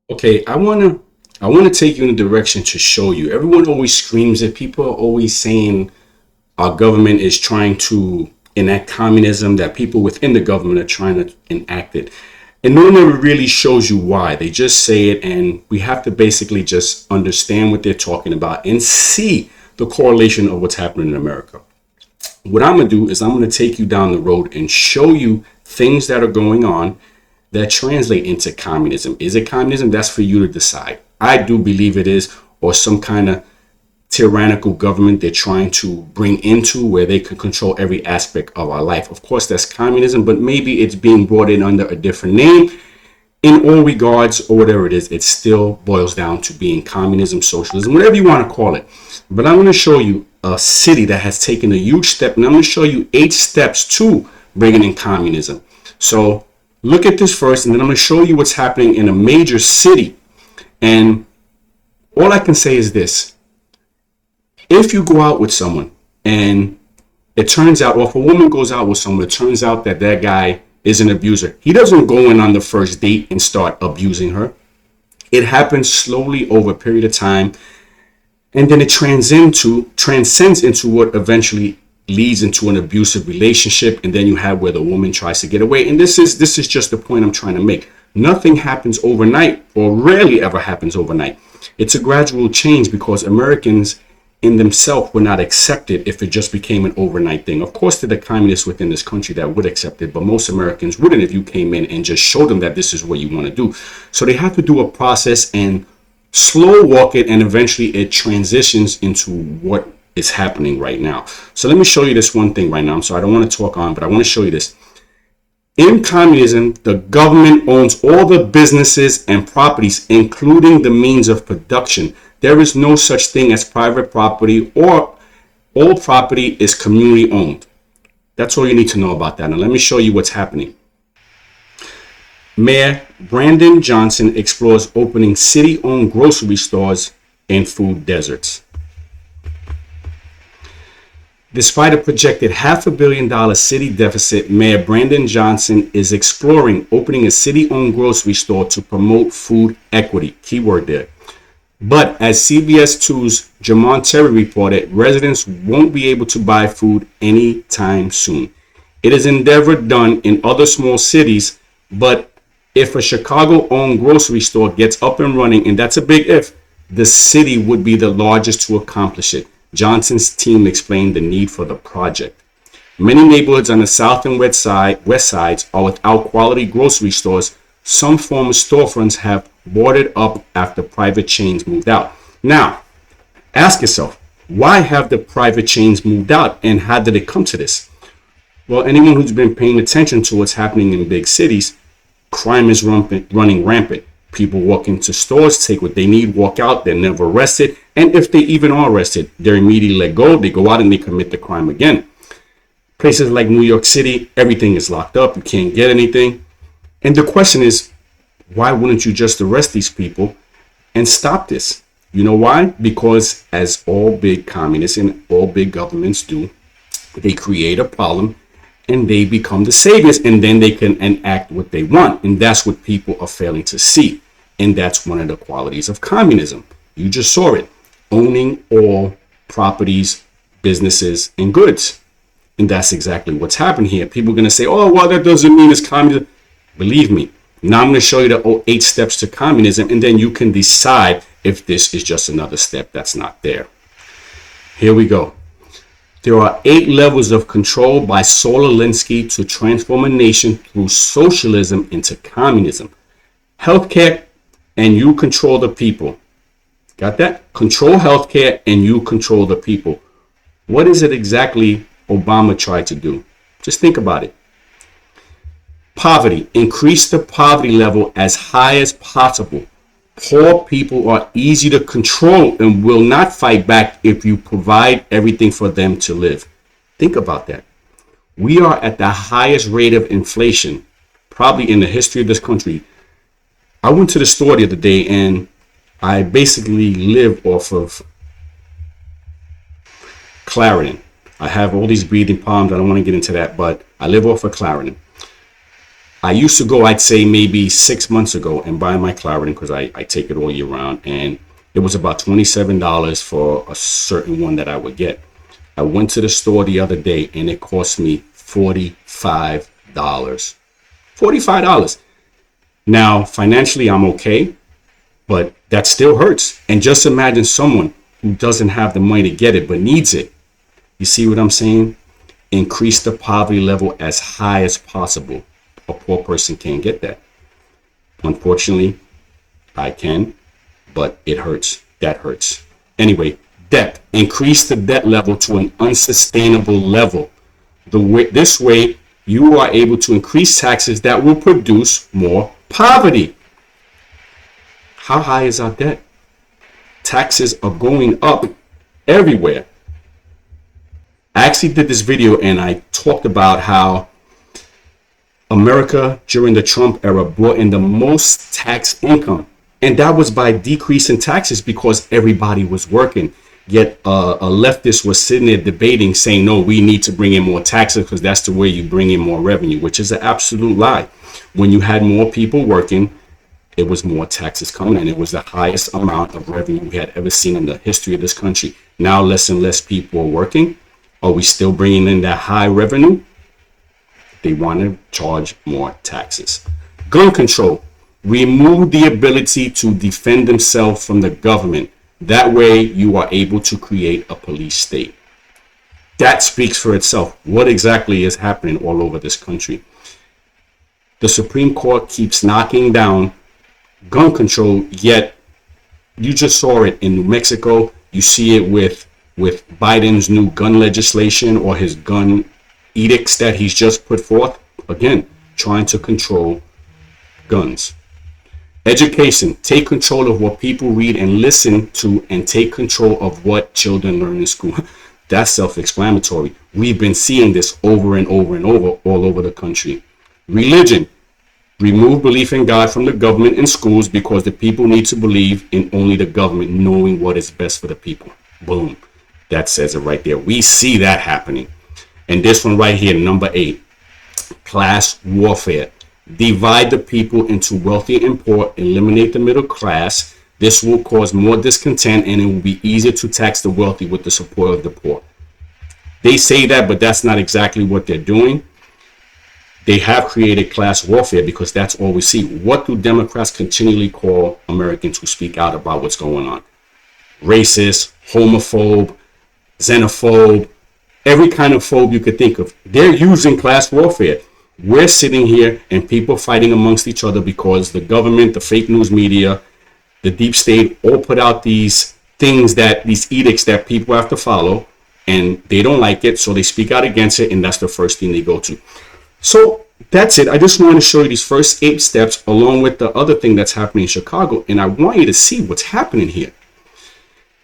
Okay, I wanna take you in a direction to show you. Everyone always screams it. People are always saying our government is trying to enact communism, that people within the government are trying to enact it. And no one ever really shows you why. They just say it, and we have to basically just understand what they're talking about and see the correlation of what's happening in America. What I'm going to do is I'm going to take you down the road and show you things that are going on that translate into communism. Is it communism? That's for you to decide. I do believe it is, or some kind of tyrannical government they're trying to bring into where they can control every aspect of our life. Of course, that's communism, but maybe it's being brought in under a different name. In all regards, or whatever it is, it still boils down to being communism, socialism, whatever you want to call it. But I'm going to show you a city that has taken a huge step, and I'm going to show you 8 steps to bringing in communism. So look at this first, and then I'm going to show you what's happening in a major city. And all I can say is this: if you go out with someone and it turns out, or if a woman goes out with someone, it turns out that that guy is an abuser. He doesn't go in on the first date and start abusing her. It happens slowly over a period of time, and then it transcends into what eventually leads into an abusive relationship. And then you have where the woman tries to get away. And this is just the point I'm trying to make. Nothing happens overnight, or rarely ever happens overnight. It's a gradual change because Americans in themselves would not accept it if it just became an overnight thing. Of course, there are communists within this country that would accept it, but most Americans wouldn't if you came in and just showed them that this is what you want to do. So they have to do a process and slow walk it, and eventually it transitions into what is happening right now. So let me show you this one thing right now. I'm sorry, I don't want to talk on, but I want to show you this. In communism, the government owns all the businesses and properties, including the means of production. There is no such thing as private property, or all property is community owned. That's all you need to know about that. Now let me show you what's happening. Mayor Brandon Johnson explores opening city-owned grocery stores in food deserts. Despite a projected $500 million city deficit, Mayor Brandon Johnson is exploring opening a city-owned grocery store to promote food equity. Keyword there. But as CBS 2's Jamon Terry reported, residents won't be able to buy food anytime soon. It is an endeavor done in other small cities, but if a Chicago-owned grocery store gets up and running, and that's a big if, the city would be the largest to accomplish it. Johnson's team explained the need for the project. Many neighborhoods on the south and west sides are without quality grocery stores. Some former storefronts have boarded up after private chains moved out. Now, ask yourself, why have the private chains moved out, and how did it come to this? Well, anyone who's been paying attention to what's happening in big cities, crime is running rampant. People walk into stores, take what they need, walk out, they're never arrested. And if they even are arrested, they're immediately let go. They go out and they commit the crime again. Places like New York City, everything is locked up. You can't get anything. And the question is, why wouldn't you just arrest these people and stop this? You know why? Because as all big communists and all big governments do, they create a problem and they become the saviors, and then they can enact what they want. And that's what people are failing to see. And that's one of the qualities of communism. You just saw it. Owning all properties, businesses, and goods. And that's exactly what's happened here. People are going to say, oh, well, that doesn't mean it's communism. Believe me. Now I'm going to show you the 8 steps to communism, and then you can decide if this is just another step that's not there. Here we go. There are 8 levels of control by Saul Alinsky to transform a nation through socialism into communism. Healthcare, and you control the people. Got that? Control healthcare and you control the people. What is it exactly Obama tried to do? Just think about it. Poverty. Increase the poverty level as high as possible. Poor people are easy to control and will not fight back if you provide everything for them to live. Think about that. We are at the highest rate of inflation, probably in the history of this country. I went to the store the other day, and I basically live off of Claritin. I have all these breathing problems. I don't want to get into that, but I live off of Claritin. I used to go, I'd say maybe 6 months ago, and buy my Claritin because I take it all year round. And it was about $27 for a certain one that I would get. I went to the store the other day and it cost me $45. $45. Now, financially, I'm okay, but that still hurts. And just imagine someone who doesn't have the money to get it but needs it. You see what I'm saying? Increase the poverty level as high as possible. A poor person can't get that. Unfortunately, I can, but it hurts. That hurts. Anyway, debt. Increase the debt level to an unsustainable level. This way, you are able to increase taxes that will produce more poverty. How high is our debt? Taxes are going up everywhere. I actually did this video and I talked about how America during the Trump era brought in the most tax income. And that was by decreasing taxes because everybody was working. Yet a leftist was sitting there debating, saying, no, we need to bring in more taxes because that's the way you bring in more revenue, which is an absolute lie. When you had more people working, it was more taxes coming in. It was the highest amount of revenue we had ever seen in the history of this country. Now less and less people are working. Are we still bringing in that high revenue? They want to charge more taxes. Gun control. Remove the ability to defend themselves from the government. That way you are able to create a police state. That speaks for itself. What exactly is happening all over this country? The Supreme Court keeps knocking down gun control, yet you just saw it in New Mexico. You see it with Biden's new gun legislation or his gun edicts that he's just put forth. Again, trying to control guns. Education. Take control of what people read and listen to, and take control of what children learn in school. That's self-explanatory. We've been seeing this over and over and over all over the country. Religion. Remove belief in God from the government and schools because the people need to believe in only the government knowing what is best for the people. Boom. That says it right there. We see that happening. And this one right here, number 8. Class warfare. Divide the people into wealthy and poor. Eliminate the middle class. This will cause more discontent and it will be easier to tax the wealthy with the support of the poor. They say that, but that's not exactly what they're doing. They have created class warfare because that's all we see. What do Democrats continually call Americans who speak out about what's going on? Racist, homophobe, xenophobe, every kind of phobe you could think of. They're using class warfare. We're sitting here and people fighting amongst each other because the government, the fake news media, the deep state all put out these things, these edicts that people have to follow, and they don't like it, so they speak out against it, and that's the first thing they go to. So that's it. I just want to show you these first 8 steps along with the other thing that's happening in Chicago, and I want you to see what's happening here.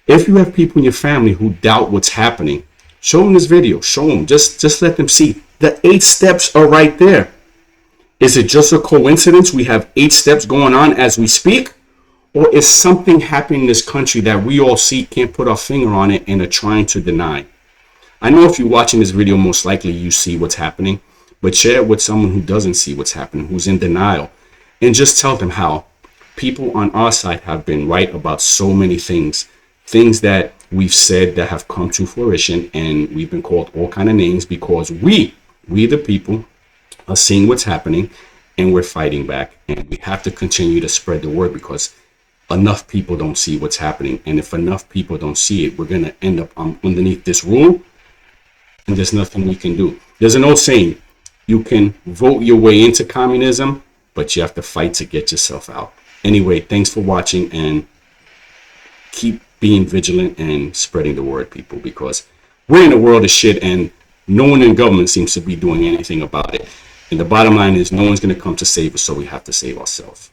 If you have people in your family who doubt what's happening, show them this video. Show them. Just let them see. The 8 steps are right there. Is it just a coincidence we have 8 steps going on as we speak? Or is something happening in this country that we all see, can't put our finger on it, and are trying to deny? I know if you're watching this video, most likely you see what's happening, but share it with someone who doesn't see what's happening, who's in denial, and just tell them how people on our side have been right about so many things that we've said that have come to fruition, and we've been called all kind of names because we the people are seeing what's happening and we're fighting back, and we have to continue to spread the word because enough people don't see what's happening, and if enough people don't see it, we're going to end up underneath this rule, and there's nothing we can do. There's an old saying, you can vote your way into communism, but you have to fight to get yourself out. Anyway, thanks for watching, and keep being vigilant and spreading the word, people, because we're in a world of shit and no one in government seems to be doing anything about it. And the bottom line is no one's going to come to save us, so we have to save ourselves.